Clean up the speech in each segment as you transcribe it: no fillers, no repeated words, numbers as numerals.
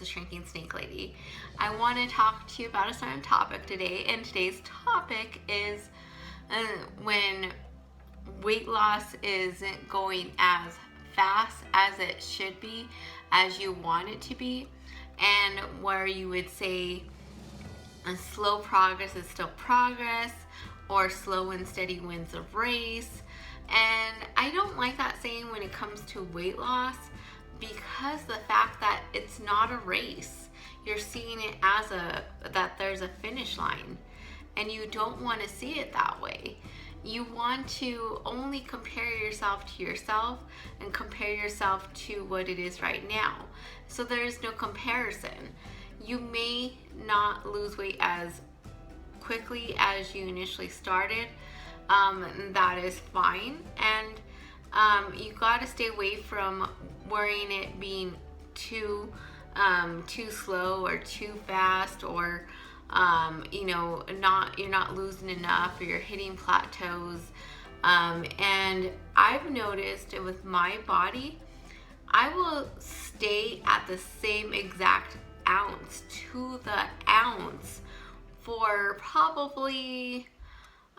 Shrinking Snake Lady. I want to talk to you about a certain topic today, and today's topic is when weight loss isn't going as fast as it should be, as you want it to be, and where you would say a slow progress is still progress, or slow and steady wins a race. And I don't like that saying when it comes to weight loss, because the fact that it's not a race, you're seeing it as that there's a finish line, and you don't want to see it that way. You want to only compare yourself to yourself and compare yourself to what it is right now. So there is no comparison. You may not lose weight as quickly as you initially started. That is fine, and you got to stay away from worrying it being too slow or too fast, or you're not losing enough, or you're hitting plateaus. And I've noticed with my body, I will stay at the same exact ounce to the ounce for probably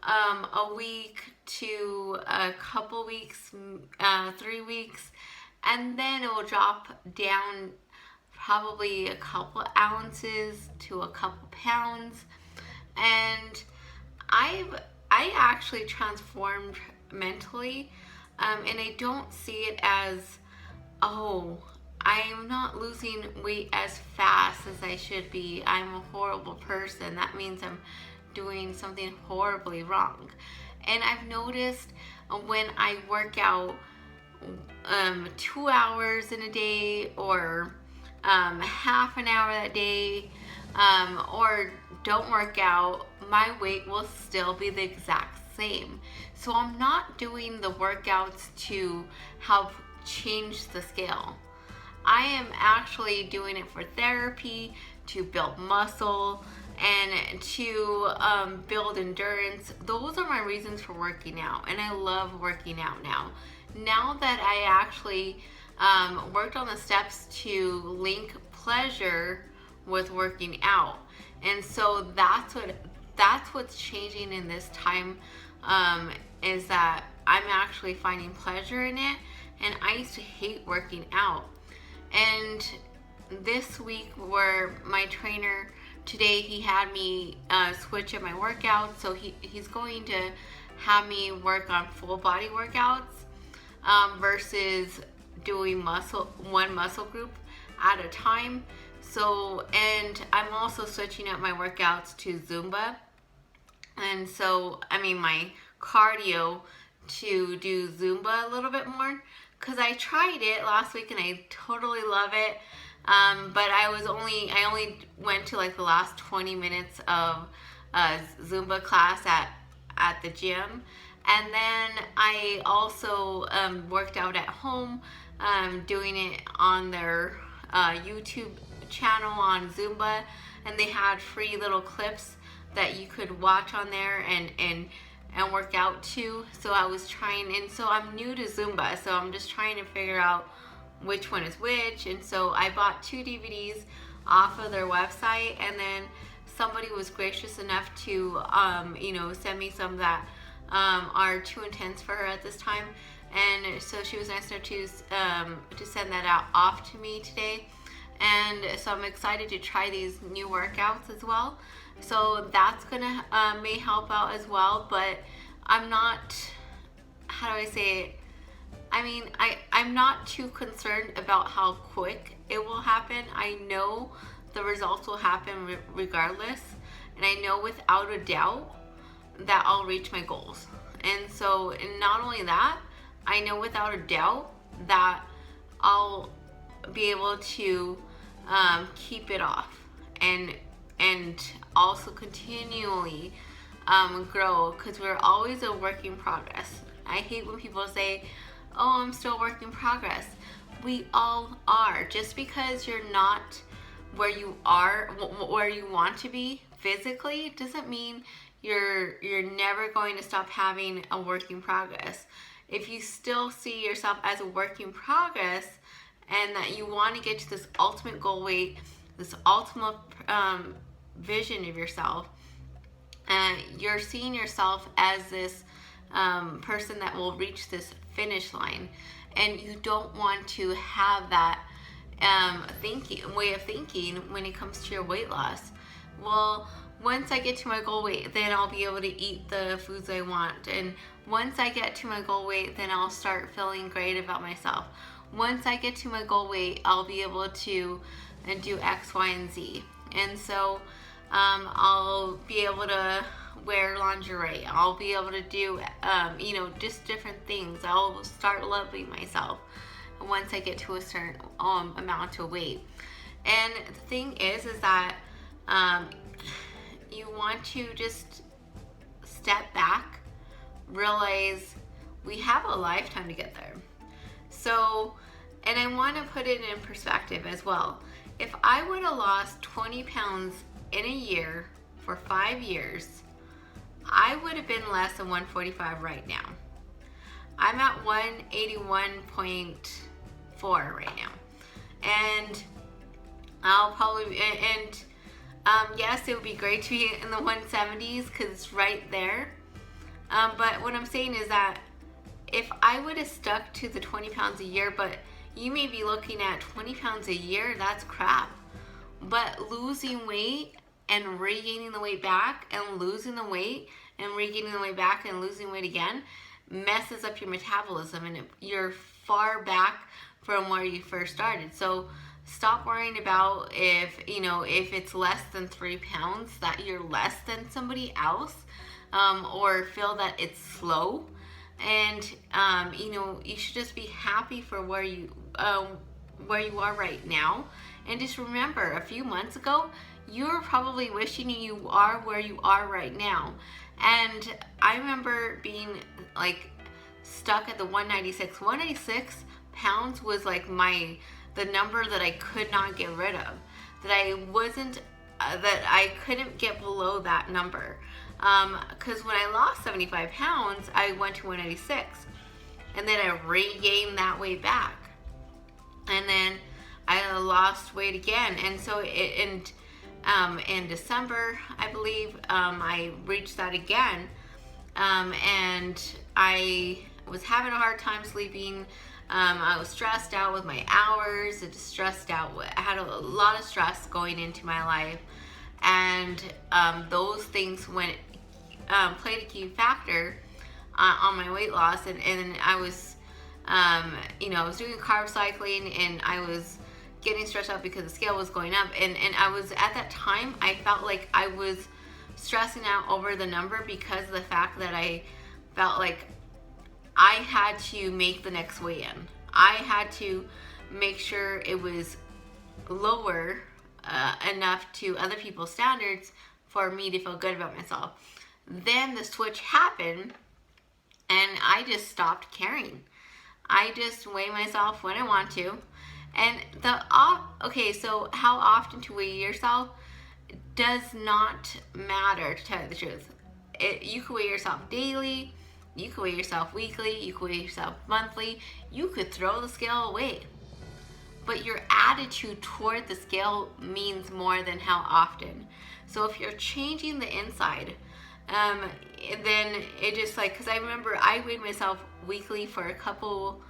a week to a couple weeks, 3 weeks, and then it will drop down probably a couple ounces to a couple pounds. And I actually transformed mentally, and I don't see it as, oh, I'm not losing weight as fast as I should be, I'm a horrible person, that means I'm doing something horribly wrong. And I've noticed when I work out 2 hours in a day, or half an hour that day, or don't work out, my weight will still be the exact same. So I'm not doing the workouts to help change the scale. I am actually doing it for therapy, to build muscle, and to build endurance. Those are my reasons for working out, and I love working out now. Now that I actually worked on the steps to link pleasure with working out, and so that's what's changing in this time, is that I'm actually finding pleasure in it. And I used to hate working out. And this week, where my trainer today, he had me switch up my workouts. So he's going to have me work on full body workouts, versus doing one muscle group at a time. So, and I'm also switching up my workouts to Zumba. And so, my cardio to do Zumba a little bit more, because I tried it last week and I totally love it. But I only went to like the last 20 minutes of Zumba class at the gym. And then I also worked out at home, doing it on their YouTube channel on Zumba. And they had free little clips that you could watch on there and work out to. So I was trying, and so I'm new to Zumba, so I'm just trying to figure out which one is which. And so I bought 2 DVDs off of their website, and then somebody was gracious enough to send me some that are too intense for her at this time. And so she was nice enough to send that out off to me today. And so I'm excited to try these new workouts as well. So that's gonna may help out as well. But I'm not, how do I say it? I'm not too concerned about how quick it will happen. I know the results will happen regardless. And I know without a doubt that I'll reach my goals. And so, and not only that, I know without a doubt that I'll be able to keep it off, and also continually grow, because we're always a work in progress. I hate when people say, oh, I'm still a work in progress. We all are. Just because you're not where you want to be physically doesn't mean you're never going to stop having a work in progress. If you still see yourself as a work in progress, and that you want to get to this ultimate goal weight this ultimate vision of yourself, and you're seeing yourself as this person that will reach this finish line, and you don't want to have that way of thinking when it comes to your weight loss. Well, once I get to my goal weight, then I'll be able to eat the foods I want, and once I get to my goal weight, then I'll start feeling great about myself. Once I get to my goal weight, I'll be able to do X, Y, and Z. And so I'll be able to wear lingerie. I'll be able to do, just different things. I'll start loving myself once I get to a certain amount of weight. And the thing is that you want to just step back, realize we have a lifetime to get there. So, and I want to put it in perspective as well. If I would have lost 20 pounds in a year for 5 years, I would have been less than 145 right now. I'm at 181.4 right now. And I'll probably, yes, it would be great to be in the 170s because it's right there. But what I'm saying is that if I would have stuck to the 20 pounds a year, but you may be looking at 20 pounds a year, that's crap. But losing weight and regaining the weight back and losing the weight and regaining the weight back and losing weight again messes up your metabolism, and you're far back from where you first started. So stop worrying about if it's less than 3 pounds that you're less than somebody else, or feel that it's slow. And you should just be happy for where you are right now. And just remember, a few months ago, you were probably wishing you are where you are right now. And I remember being like stuck at the 196. 196 pounds was like the number that I could not get rid of. That I couldn't get below that number. Because when I lost 75 pounds, I went to 196. And then I regained that weight back. And then I lost weight again. And so in December, I believe, I reached that again. And I was having a hard time sleeping. I was stressed out with my hours. I had a lot of stress going into my life. And those things played a key factor on my weight loss. And I was, I was doing carb cycling, and I was getting stressed out because the scale was going up. And I was, at that time, I felt like I was stressing out over the number because of the fact that I felt like I had to make the next weigh-in. I had to make sure it was lower enough to other people's standards for me to feel good about myself. Then the switch happened, and I just stopped caring. I just weigh myself when I want to. And so how often to weigh yourself does not matter, to tell you the truth. You can weigh yourself daily, you can weigh yourself weekly, you can weigh yourself monthly, you could throw the scale away. But your attitude toward the scale means more than how often. So if you're changing the inside, then it just because I remember I weighed myself daily for a couple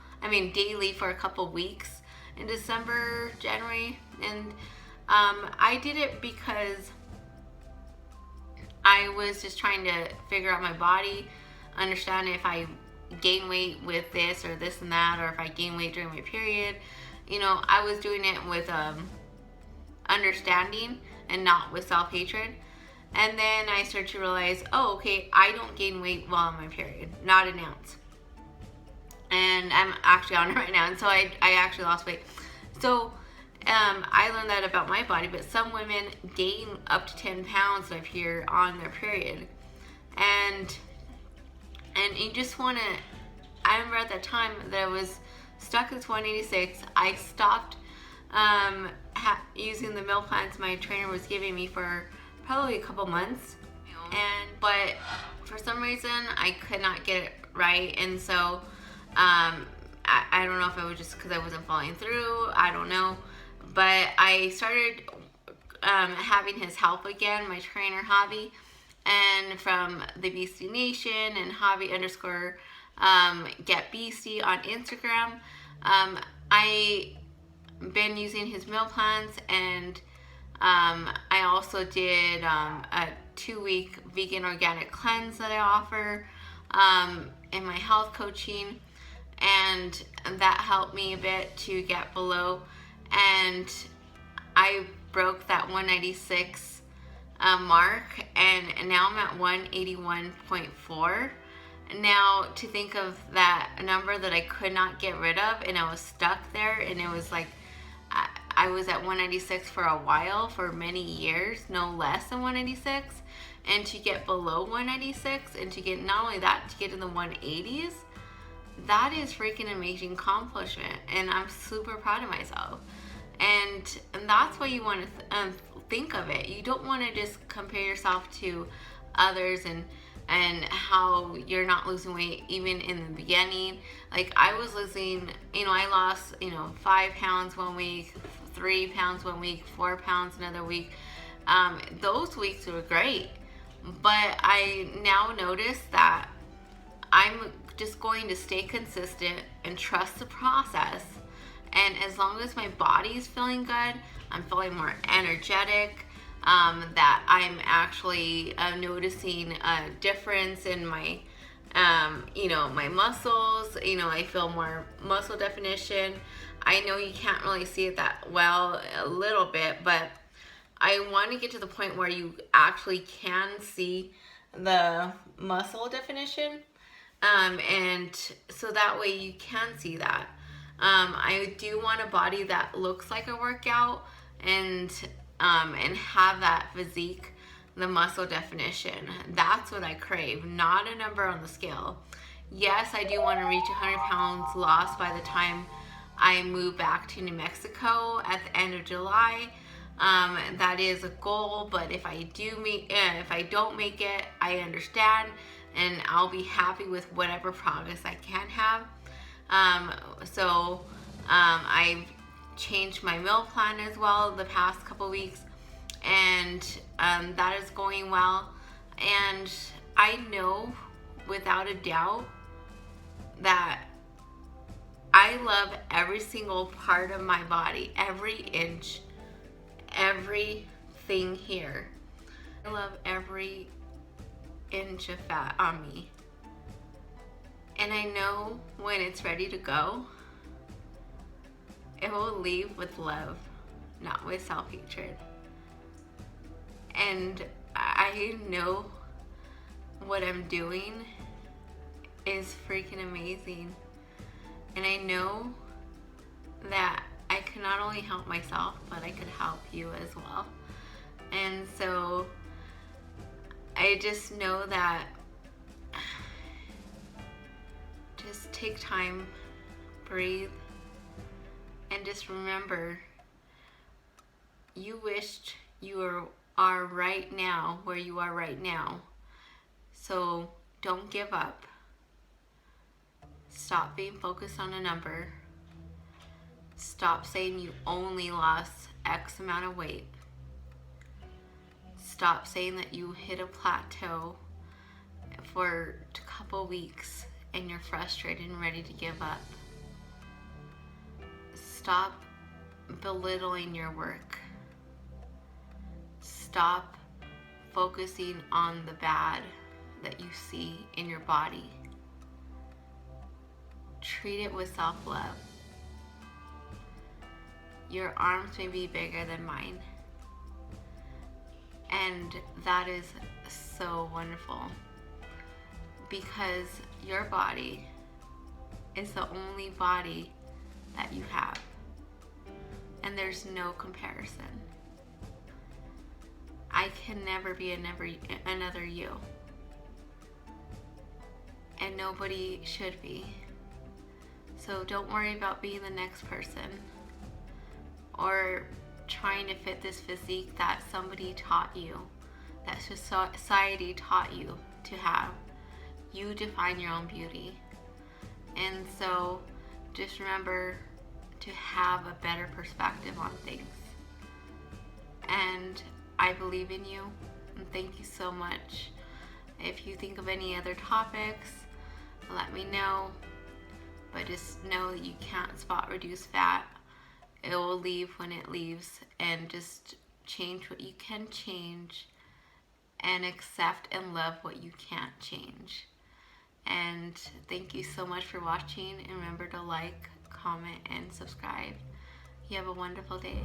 weeks in December, January, and I did it because I was just trying to figure out my body, understand if I gain weight with this or this and that, or if I gain weight during my period. I was doing it with understanding and not with self-hatred. And then I started to realize, I don't gain weight while on my period, not an ounce. And I'm actually on it right now, and so I actually lost weight. So I learned that about my body, but some women gain up to 10 pounds if you're on their period. And you just want to, I remember at that time that I was stuck at 186. I stopped using the meal plans my trainer was giving me for probably a couple months. But for some reason, I could not get it right. And so I don't know if it was just because I wasn't following through. I don't know. But I started having his help again, my trainer Javi, and from the BC Nation and Javi underscore Get BC on Instagram. I been using his meal plans, and I also did a 2-week vegan organic cleanse that I offer in my health coaching, and that helped me a bit to get below, and I broke that 196 mark, and now I'm at 181.4. Now, to think of that number that I could not get rid of, and I was stuck there, and it was like I was at 196 for a while, for many years, no less than 196, and to get below 196, and to get, not only that, to get in the 180s, that is freaking amazing accomplishment, and I'm super proud of myself. And that's what you want to think of it. You don't want to just compare yourself to others and how you're not losing weight even in the beginning. Like, I was losing, I lost 5 pounds one week, 3 pounds one week, 4 pounds another week. Those weeks were great, but I now notice that I'm just going to stay consistent and trust the process. And as long as my body's feeling good, I'm feeling more energetic, that I'm actually noticing a difference in my, my muscles. I feel more muscle definition. I know you can't really see it that well, a little bit, but I want to get to the point where you actually can see the muscle definition. And so that way you can see that. I do want a body that looks like a workout, and have that physique, the muscle definition. That's what I crave, not a number on the scale. Yes, I do want to reach 100 pounds lost by the time I move back to New Mexico at the end of July. That is a goal, but if I don't make it, I understand, and I'll be happy with whatever progress I can have. I've changed my meal plan as well the past couple weeks, and that is going well. And I know without a doubt that I love every single part of my body, every inch, everything here. I love every inch of fat on me. And I know when it's ready to go, it will leave with love, not with self-hatred. And I know what I'm doing is freaking amazing. And I know that I can not only help myself, but I could help you as well. And so I just know that just take time, breathe, and just remember, you wished you are right now where you are right now. So don't give up. Stop being focused on a number. Stop saying you only lost X amount of weight. Stop saying that you hit a plateau for a couple weeks and you're frustrated and ready to give up. Stop belittling your work. Stop focusing on the bad that you see in your body. Treat it with self-love. Your arms may be bigger than mine, and that is so wonderful, because your body is the only body that you have, and there's no comparison. I can never be another you, and nobody should be. So don't worry about being the next person or trying to fit this physique that somebody taught you, that society taught you to have. You define your own beauty. And so just remember to have a better perspective on things. and I believe in you. And thank you so much. If you think of any other topics, let me know. But just know that you can't spot reduce fat. It will leave when it leaves, and just change what you can change and accept and love what you can't change. And thank you so much for watching, and remember to like, comment, and subscribe. You have a wonderful day.